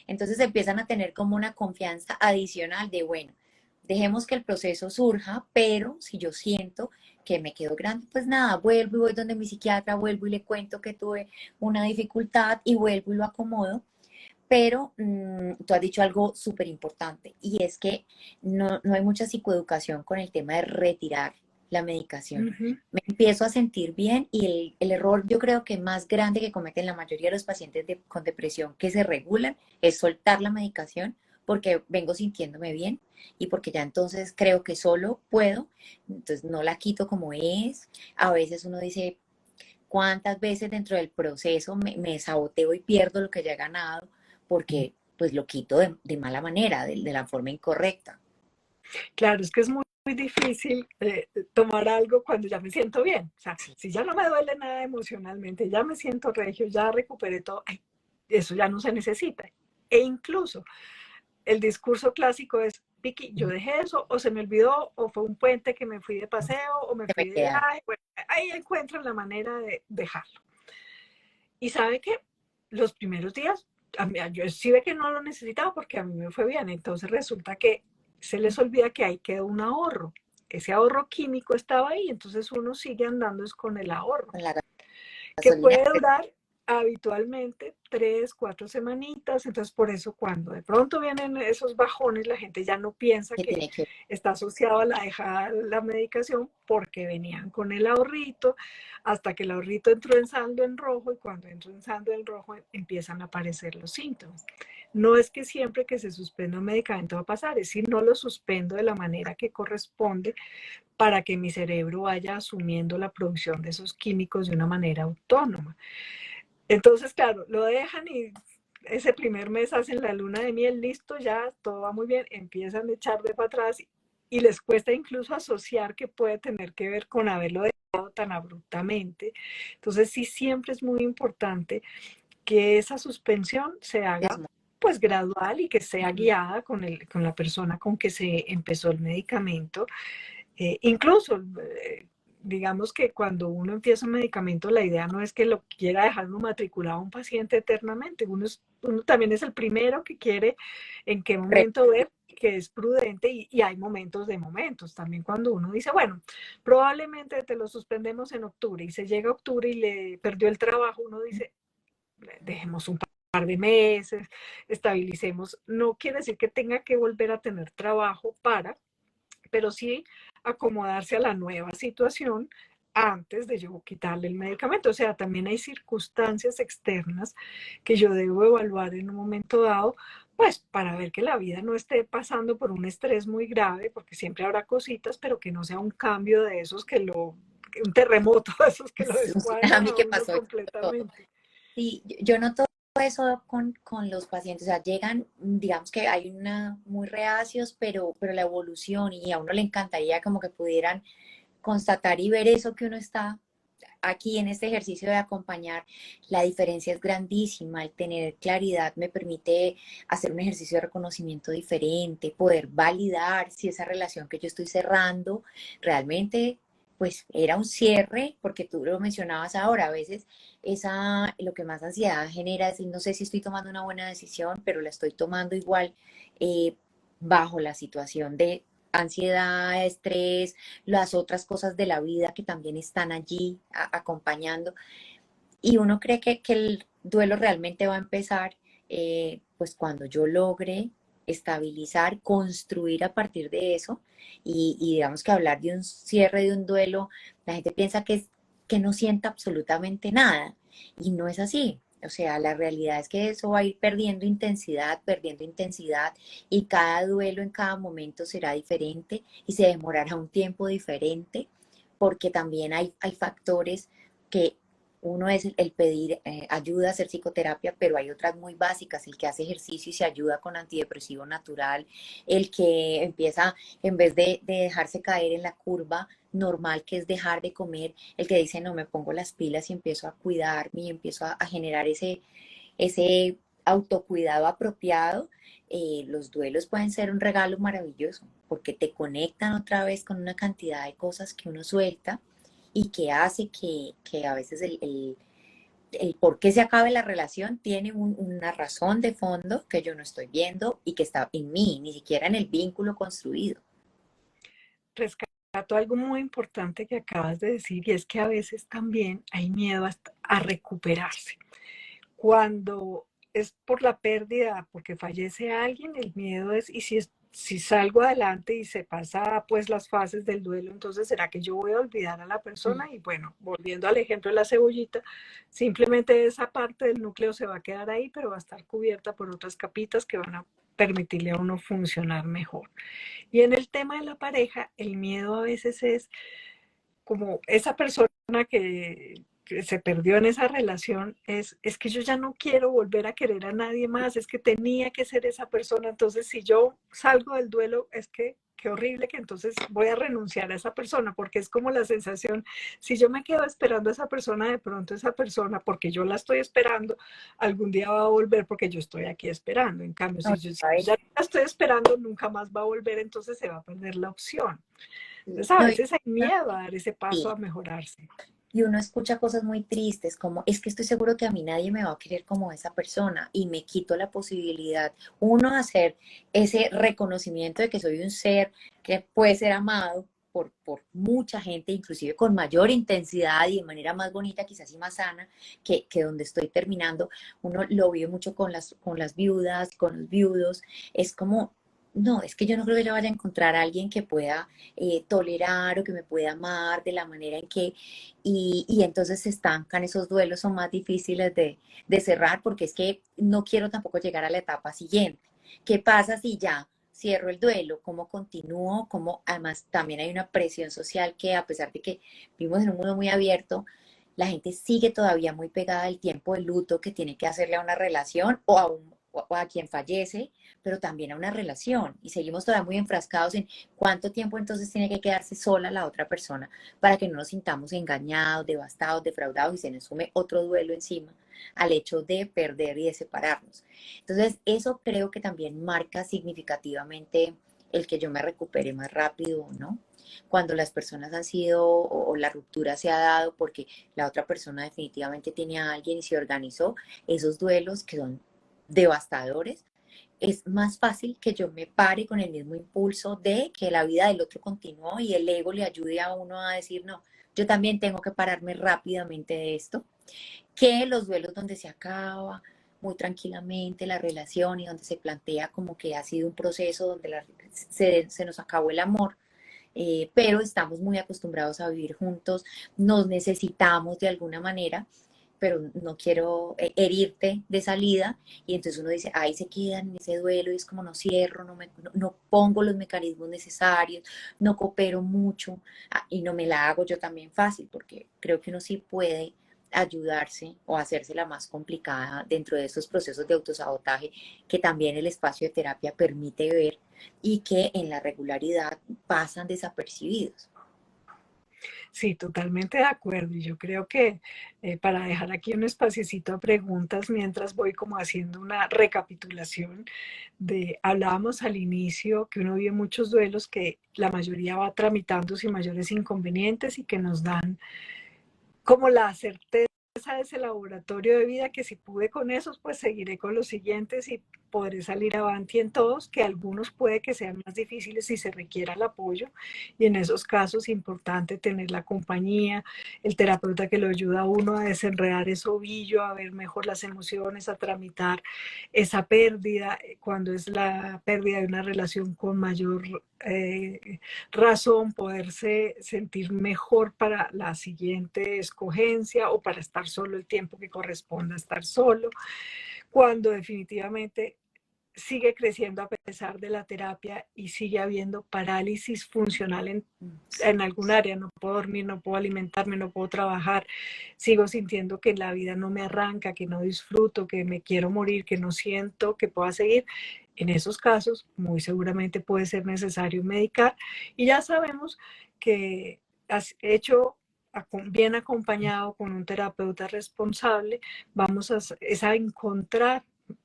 Entonces empiezan a tener como una confianza adicional de, bueno, dejemos que el proceso surja, pero si yo siento que me quedo grande, pues nada, vuelvo y voy donde mi psiquiatra, vuelvo y le cuento que tuve una dificultad y vuelvo y lo acomodo. Pero tú has dicho algo súper importante y es que no hay mucha psicoeducación con el tema de retirar la medicación. Ujú. Me empiezo a sentir bien y el error yo creo que más grande que cometen la mayoría de los pacientes con depresión que se regulan es soltar la medicación porque vengo sintiéndome bien y porque ya entonces creo que solo puedo, entonces no la quito como es. A veces uno dice, ¿cuántas veces dentro del proceso me saboteo y pierdo lo que ya he ganado? Porque pues lo quito de mala manera, de la forma incorrecta. Claro, es que es muy difícil tomar algo cuando ya me siento bien. O sea, Sí, si ya no me duele nada emocionalmente, ya me siento regio, ya recuperé todo, ay, eso ya no se necesita. E incluso el discurso clásico es, Vicky, yo dejé eso, o se me olvidó, o fue un puente que me fui de paseo, o me Se me fui de queda. viaje. Bueno, ahí encuentran la manera de dejarlo. Y sabe que los primeros días, yo sí ve que no lo necesitaba porque a mí me fue bien. Entonces resulta que se les olvida que ahí quedó un ahorro. Ese ahorro químico estaba ahí, entonces uno sigue andando con el ahorro, Con la que gasolina puede durar habitualmente 3, 4 semanitas. Entonces por eso cuando de pronto vienen esos bajones, la gente ya no piensa que que tiene que está asociado a la dejada de la medicación, porque venían con el ahorrito, hasta que el ahorrito entró en saldo en rojo, y cuando entró en saldo en rojo empiezan a aparecer los síntomas. No es que siempre que se suspenda un medicamento va a pasar, es si no lo suspendo de la manera que corresponde, para que mi cerebro vaya asumiendo la producción de esos químicos de una manera autónoma. Entonces, claro, lo dejan y ese primer mes hacen la luna de miel, listo, ya todo va muy bien, empiezan a echar de para atrás, y les cuesta incluso asociar que puede tener que ver con haberlo dejado tan abruptamente. Entonces, sí, siempre es muy importante que esa suspensión se haga desmontar. pues gradual, y que sea guiada con la persona con que se empezó el medicamento. Incluso, digamos que cuando uno empieza un medicamento, la idea no es que lo quiera dejar uno matriculado a un paciente eternamente. Uno también es el primero que quiere en qué momento ver que es prudente, y hay momentos de momentos. También cuando uno dice, bueno, probablemente te lo suspendemos en octubre, y se llega a octubre y le perdió el trabajo, uno dice, dejemos un par de meses, estabilicemos. No quiere decir que tenga que volver a tener trabajo pero sí acomodarse a la nueva situación antes de yo quitarle el medicamento. O sea, también hay circunstancias externas que yo debo evaluar en un momento dado, pues para ver que la vida no esté pasando por un estrés muy grave, porque siempre habrá cositas, pero que no sea un cambio de esos un terremoto de esos que lo Es un descuadran tsunami a que uno pasó. completamente. Sí, yo noto eso con los pacientes, o sea, llegan, digamos que hay una muy reacios, pero la evolución y a uno le encantaría como que pudieran constatar y ver eso que uno está aquí en este ejercicio de acompañar. La diferencia es grandísima, el tener claridad me permite hacer un ejercicio de reconocimiento diferente, poder validar si esa relación que yo estoy cerrando realmente pues era un cierre, porque tú lo mencionabas ahora, a veces lo que más ansiedad genera es no sé si estoy tomando una buena decisión, pero la estoy tomando igual eh, bajo la situación de ansiedad, estrés, las otras cosas de la vida que también están allí acompañando. Y uno cree que el duelo realmente va a empezar pues cuando yo logre estabilizar, construir a partir de eso y digamos que hablar de un cierre de un duelo, la gente piensa que no sienta absolutamente nada y no es así. O sea, la realidad es que eso va a ir perdiendo intensidad y cada duelo en cada momento será diferente y se demorará un tiempo diferente porque también hay factores que uno es el pedir ayuda, hacer psicoterapia, pero hay otras muy básicas, el que hace ejercicio y se ayuda con antidepresivo natural, el que empieza, en vez de dejarse caer en la curva normal que es dejar de comer, el que dice, no, me pongo las pilas y empiezo a cuidarme y empiezo a generar ese autocuidado apropiado. Los duelos pueden ser un regalo maravilloso porque te conectan otra vez con una cantidad de cosas que uno suelta y que hace que a veces el por qué se acabe la relación tiene una razón de fondo que yo no estoy viendo y que está en mí, ni siquiera en el vínculo construido. Rescato algo muy importante que acabas de decir, y es que a veces también hay miedo a recuperarse. Cuando es por la pérdida, porque fallece alguien, el miedo es, y si salgo adelante y se pasa pues las fases del duelo, entonces será que yo voy a olvidar a la persona. Y bueno, volviendo al ejemplo de la cebollita, simplemente esa parte del núcleo se va a quedar ahí, pero va a estar cubierta por otras capitas que van a permitirle a uno funcionar mejor. Y en el tema de la pareja, el miedo a veces es como esa persona que se perdió en esa relación, es que yo ya no quiero volver a querer a nadie más, es que tenía que ser esa persona. Entonces, si yo salgo del duelo, es que qué horrible, que entonces voy a renunciar a esa persona, porque es como la sensación, si yo me quedo esperando a esa persona, de pronto esa persona, porque yo la estoy esperando, algún día va a volver porque yo estoy aquí esperando. En cambio, No, si ¿sabes? ya la estoy esperando, nunca más va a volver, entonces se va a perder la opción. Entonces a No, veces hay miedo a dar ese paso sí. a mejorarse. Y uno escucha cosas muy tristes como, es que estoy seguro que a mí nadie me va a querer como esa persona y me quito la posibilidad, uno, de hacer ese reconocimiento de que soy un ser que puede ser amado por mucha gente, inclusive con mayor intensidad y de manera más bonita, quizás y más sana, que donde estoy terminando. Uno lo vive mucho con las viudas, con los viudos. Es como, no, es que yo no creo que yo vaya a encontrar a alguien que pueda tolerar o que me pueda amar de la manera en que y entonces se estancan, esos duelos son más difíciles de cerrar porque es que no quiero tampoco llegar a la etapa siguiente. ¿Qué pasa si ya cierro el duelo? ¿Cómo continúo? ¿Cómo? Además, también hay una presión social que a pesar de que vivimos en un mundo muy abierto, la gente sigue todavía muy pegada al tiempo de luto que tiene que hacerle a una relación o a quien fallece, pero también a una relación. Y seguimos todavía muy enfrascados en cuánto tiempo entonces tiene que quedarse sola la otra persona para que no nos sintamos engañados, devastados, defraudados y se nos sume otro duelo encima al hecho de perder y de separarnos. Entonces, eso creo que también marca significativamente el que yo me recupere más rápido, ¿no? Cuando las personas han sido o la ruptura se ha dado porque la otra persona definitivamente tiene a alguien y se organizó, esos duelos que son devastadores, es más fácil que yo me pare con el mismo impulso de que la vida del otro continuó y el ego le ayude a uno a decir, no, yo también tengo que pararme rápidamente de esto, que los duelos donde se acaba muy tranquilamente la relación y donde se plantea como que ha sido un proceso donde se nos acabó el amor, pero estamos muy acostumbrados a vivir juntos, nos necesitamos de alguna manera, pero no quiero herirte de salida, y entonces uno dice, ahí se quedan en ese duelo, y es como no cierro, no pongo los mecanismos necesarios, no coopero mucho, y no me la hago yo también fácil, porque creo que uno sí puede ayudarse o hacerse la más complicada dentro de estos procesos de autosabotaje que también el espacio de terapia permite ver y que en la regularidad pasan desapercibidos. Sí, totalmente de acuerdo. Y yo creo que para dejar aquí un espaciecito a preguntas mientras voy como haciendo una recapitulación hablábamos al inicio que uno vive muchos duelos que la mayoría va tramitando sin mayores inconvenientes y que nos dan como la certeza de ese laboratorio de vida, que si pude con esos, pues seguiré con los siguientes y podré salir adelante en todos, que algunos puede que sean más difíciles si se requiera el apoyo, y en esos casos es importante tener la compañía, el terapeuta que lo ayuda a uno a desenredar ese ovillo, a ver mejor las emociones, a tramitar esa pérdida, cuando es la pérdida de una relación con mayor razón, poderse sentir mejor para la siguiente escogencia o para estar solo el tiempo que corresponda a estar solo, cuando definitivamente sigue creciendo a pesar de la terapia y sigue habiendo parálisis funcional en algún área, no puedo dormir, no puedo alimentarme, no puedo trabajar, sigo sintiendo que la vida no me arranca, que no disfruto, que me quiero morir, que no siento que pueda seguir. En esos casos, muy seguramente puede ser necesario medicar, y ya sabemos que has hecho bien acompañado con un terapeuta responsable, vamos a encontrar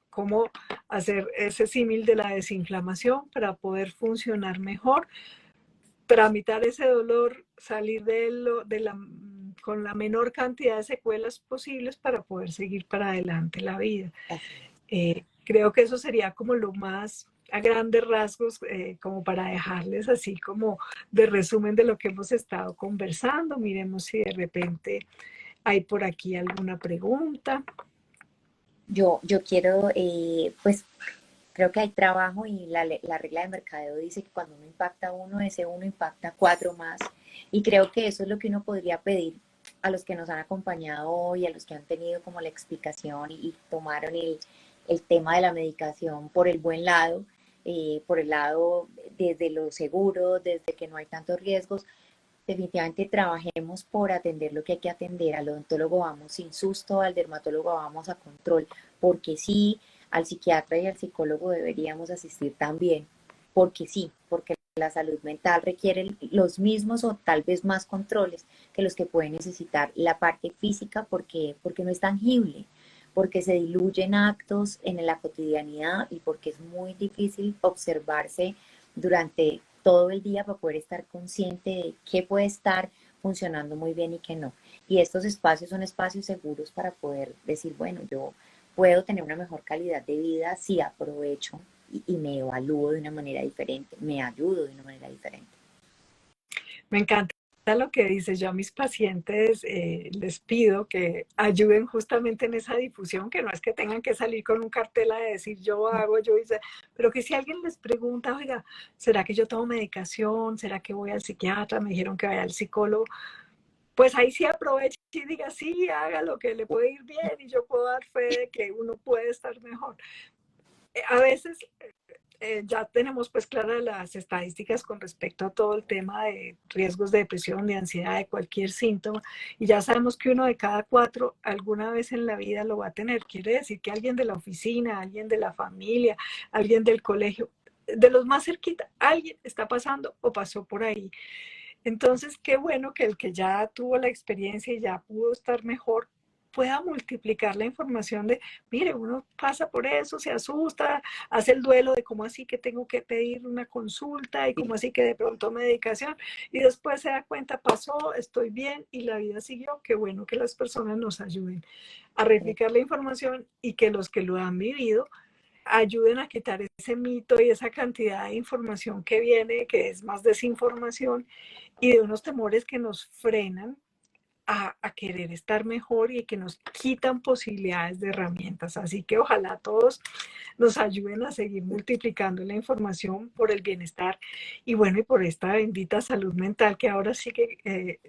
cómo hacer ese símil de la desinflamación para poder funcionar mejor, tramitar ese dolor, salir con la menor cantidad de secuelas posibles para poder seguir para adelante la vida. Creo que eso sería como lo más a grandes rasgos, como para dejarles así como de resumen de lo que hemos estado conversando. Miremos si de repente hay por aquí alguna pregunta. Yo quiero, pues creo que hay trabajo y la regla de mercadeo dice que cuando uno impacta a uno, ese uno impacta a cuatro más. Y creo que eso es lo que uno podría pedir a los que nos han acompañado hoy, a los que han tenido como la explicación y tomaron el tema de la medicación por el buen lado, por el lado desde lo seguro, desde que no hay tantos riesgos. Definitivamente trabajemos por atender lo que hay que atender. Al odontólogo vamos sin susto, al dermatólogo vamos a control, porque sí, al psiquiatra y al psicólogo deberíamos asistir también, porque sí, porque la salud mental requiere los mismos o tal vez más controles que los que puede necesitar la parte física porque no es tangible, porque se diluyen actos en la cotidianidad y porque es muy difícil observarse durante todo el día para poder estar consciente de qué puede estar funcionando muy bien y qué no. Y estos espacios son espacios seguros para poder decir, bueno, yo puedo tener una mejor calidad de vida si aprovecho y me evalúo de una manera diferente, me ayudo de una manera diferente. Me encanta lo que dices. Yo a mis pacientes les pido que ayuden justamente en esa difusión, que no es que tengan que salir con un cartel a decir yo hago, yo hice, pero que si alguien les pregunta, oiga, ¿será que yo tomo medicación? ¿Será que voy al psiquiatra? Me dijeron que vaya al psicólogo. Pues ahí sí aproveche y diga, sí, haga lo que le puede ir bien y yo puedo dar fe de que uno puede estar mejor. A veces ya tenemos pues claras las estadísticas con respecto a todo el tema de riesgos de depresión, de ansiedad, de cualquier síntoma, y ya sabemos que 1 de cada 4 alguna vez en la vida lo va a tener. Quiere decir que alguien de la oficina, alguien de la familia, alguien del colegio, de los más cerquita, alguien está pasando o pasó por ahí. Entonces, qué bueno que el que ya tuvo la experiencia y ya pudo estar mejor pueda multiplicar la información de, mire, uno pasa por eso, se asusta, hace el duelo de cómo así que tengo que pedir una consulta y cómo así que de pronto medicación, y después se da cuenta, pasó, estoy bien y la vida siguió. Qué bueno que las personas nos ayuden a replicar la información y que los que lo han vivido ayuden a quitar ese mito y esa cantidad de información que viene, que es más desinformación y de unos temores que nos frenan a querer estar mejor y que nos quitan posibilidades de herramientas. Así que ojalá todos nos ayuden a seguir multiplicando la información por el bienestar y bueno, y por esta bendita salud mental que ahora sí que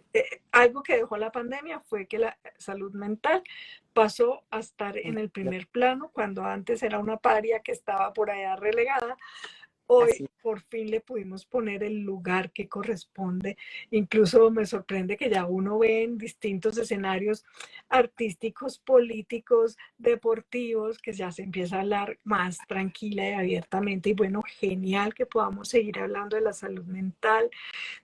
algo que dejó la pandemia fue que la salud mental pasó a estar en el primer plano cuando antes era una paria que estaba por allá relegada. Hoy Así. por fin le pudimos poner el lugar que corresponde. Incluso me sorprende que ya uno ve en distintos escenarios artísticos, políticos, deportivos, que ya se empieza a hablar más tranquila y abiertamente. Y bueno, genial que podamos seguir hablando de la salud mental,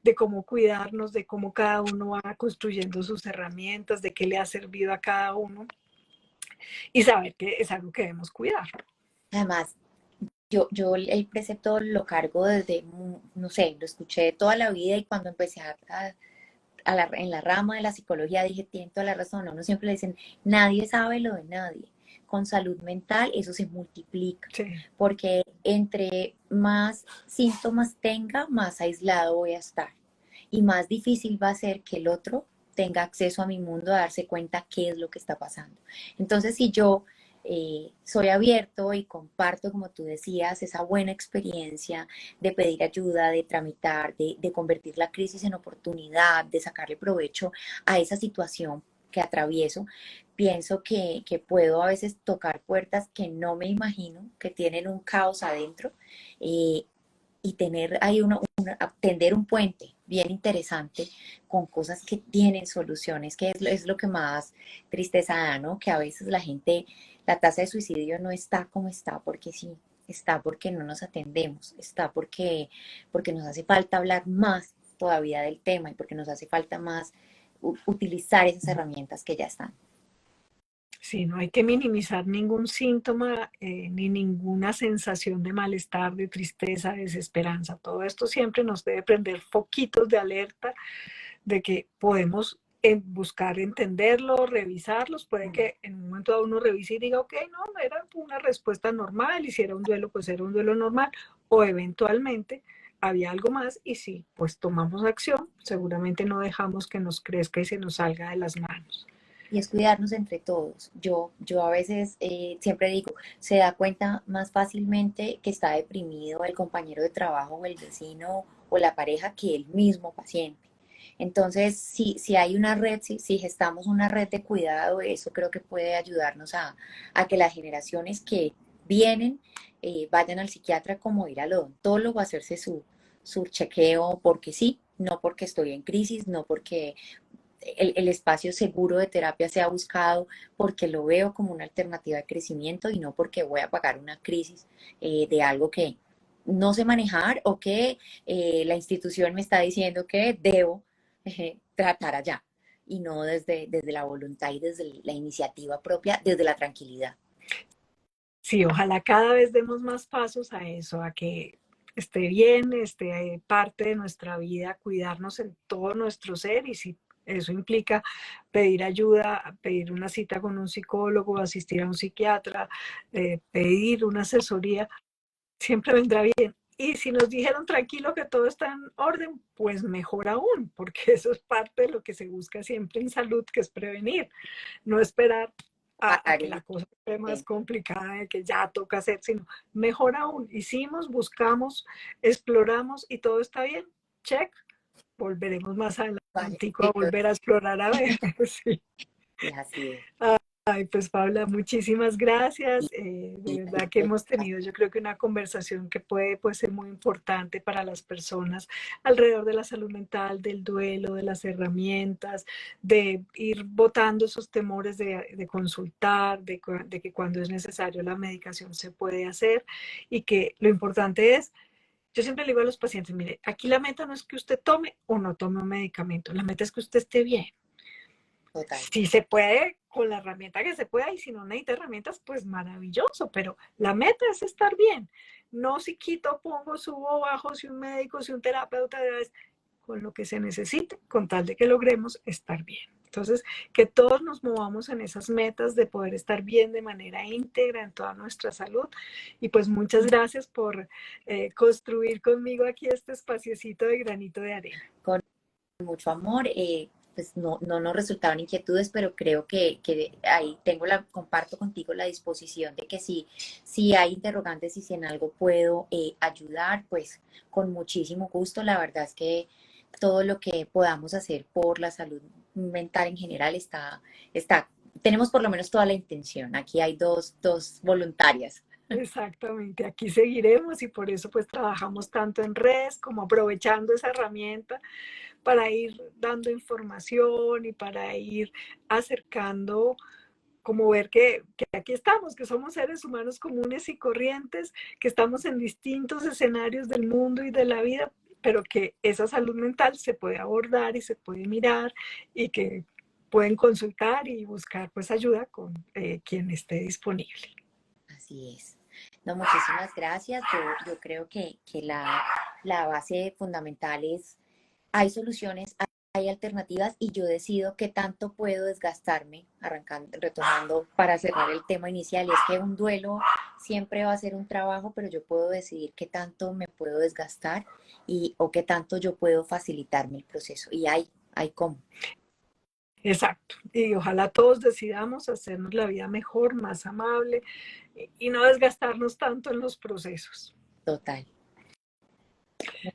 de cómo cuidarnos, de cómo cada uno va construyendo sus herramientas, de qué le ha servido a cada uno y saber que es algo que debemos cuidar. Además, yo el precepto lo cargo desde, no sé, lo escuché toda la vida y cuando empecé en la rama de la psicología dije, tiene toda la razón, a uno siempre le dicen, nadie sabe lo de nadie. Con salud mental eso se multiplica, Sí. porque entre más síntomas tenga, más aislado voy a estar y más difícil va a ser que el otro tenga acceso a mi mundo, a darse cuenta qué es lo que está pasando. Entonces, si yo soy abierto y comparto, como tú decías, esa buena experiencia de pedir ayuda, de tramitar, de convertir la crisis en oportunidad, de sacarle provecho a esa situación que atravieso, pienso que puedo a veces tocar puertas que no me imagino, que tienen un caos adentro, eh, y tener ahí tender un puente bien interesante con cosas que tienen soluciones, que es lo que más tristeza da, ¿no? Que a veces la gente, la tasa de suicidio no está como está porque sí, está porque no nos atendemos, está porque nos hace falta hablar más todavía del tema y porque nos hace falta más utilizar esas herramientas que ya están. Sí, no hay que minimizar ningún síntoma ni ninguna sensación de malestar, de tristeza, de desesperanza. Todo esto siempre nos debe prender foquitos de alerta de que podemos buscar entenderlo, revisarlos. Puede que en un momento dado uno revise y diga, ok, no, era una respuesta normal, y si era un duelo, pues era un duelo normal, o eventualmente había algo más y sí, pues tomamos acción, seguramente no dejamos que nos crezca y se nos salga de las manos. Y es cuidarnos entre todos. Yo a veces siempre digo, se da cuenta más fácilmente que está deprimido el compañero de trabajo o el vecino o la pareja que el mismo paciente. Entonces, si hay una red, si gestamos una red de cuidado, eso creo que puede ayudarnos a que las generaciones que vienen vayan al psiquiatra como ir al odontólogo a hacerse su chequeo porque sí, no porque estoy en crisis, no porque el espacio seguro de terapia se ha buscado porque lo veo como una alternativa de crecimiento y no porque voy a pagar una crisis de algo no sé manejar o que la institución me está diciendo que debo tratar allá y no desde la voluntad y desde la iniciativa propia, desde la tranquilidad. Sí, ojalá cada vez demos más pasos a eso, a que esté bien, esté parte de nuestra vida, cuidarnos en todo nuestro ser y si eso implica pedir ayuda, pedir una cita con un psicólogo, asistir a un psiquiatra, pedir una asesoría, siempre vendrá bien. Y si nos dijeron tranquilo que todo está en orden, pues mejor aún, porque eso es parte de lo que se busca siempre en salud, que es prevenir, no esperar a que la cosa esté más complicada, de que ya toca hacer, sino mejor aún, hicimos, buscamos, exploramos y todo está bien, check, volveremos más adelante a volver a explorar a ver. Sí. Y así es. Ay, pues Paula, muchísimas gracias. De verdad que hemos tenido, yo creo que una conversación que puede ser muy importante para las personas alrededor de la salud mental, del duelo, de las herramientas, de ir botando esos temores de consultar, de que cuando es necesario la medicación se puede hacer y que lo importante es, yo siempre le digo a los pacientes, mire, aquí la meta no es que usted tome o no tome un medicamento, la meta es que usted esté bien. Total. Si se puede, con la herramienta que se pueda, y si no necesita herramientas, pues maravilloso, pero la meta es estar bien. No si quito, pongo, subo, bajo, si un médico, si un terapeuta, es con lo que se necesite, con tal de que logremos estar bien. Entonces, que todos nos movamos en esas metas de poder estar bien de manera íntegra en toda nuestra salud. Y pues muchas gracias por construir conmigo aquí este espaciocito de granito de arena. Con mucho amor. Pues no nos resultaron inquietudes, pero creo que ahí comparto contigo la disposición de que si hay interrogantes y si en algo puedo ayudar, pues con muchísimo gusto. La verdad es que todo lo que podamos hacer por la salud mental en general tenemos por lo menos toda la intención. Aquí hay dos voluntarias. Exactamente, aquí seguiremos y por eso pues trabajamos tanto en redes como aprovechando esa herramienta para ir dando información y para ir acercando, como ver que aquí estamos, que somos seres humanos comunes y corrientes, que estamos en distintos escenarios del mundo y de la vida, pero que esa salud mental se puede abordar y se puede mirar y que pueden consultar y buscar pues ayuda con quien esté disponible. Así es. No, muchísimas gracias. Yo creo que la base fundamental es, hay soluciones, hay alternativas y yo decido qué tanto puedo desgastarme, retomando para cerrar el tema inicial, y es que un duelo siempre va a ser un trabajo, pero yo puedo decidir qué tanto me puedo desgastar o qué tanto yo puedo facilitarme el proceso. Y hay cómo. Exacto. Y ojalá todos decidamos hacernos la vida mejor, más amable y no desgastarnos tanto en los procesos. Total.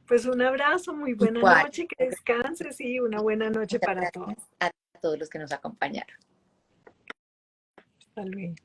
Pues un abrazo, muy buena Igual. noche, que descanses y una buena noche Muchas para todos. gracias a todos los que nos acompañaron. Hasta luego.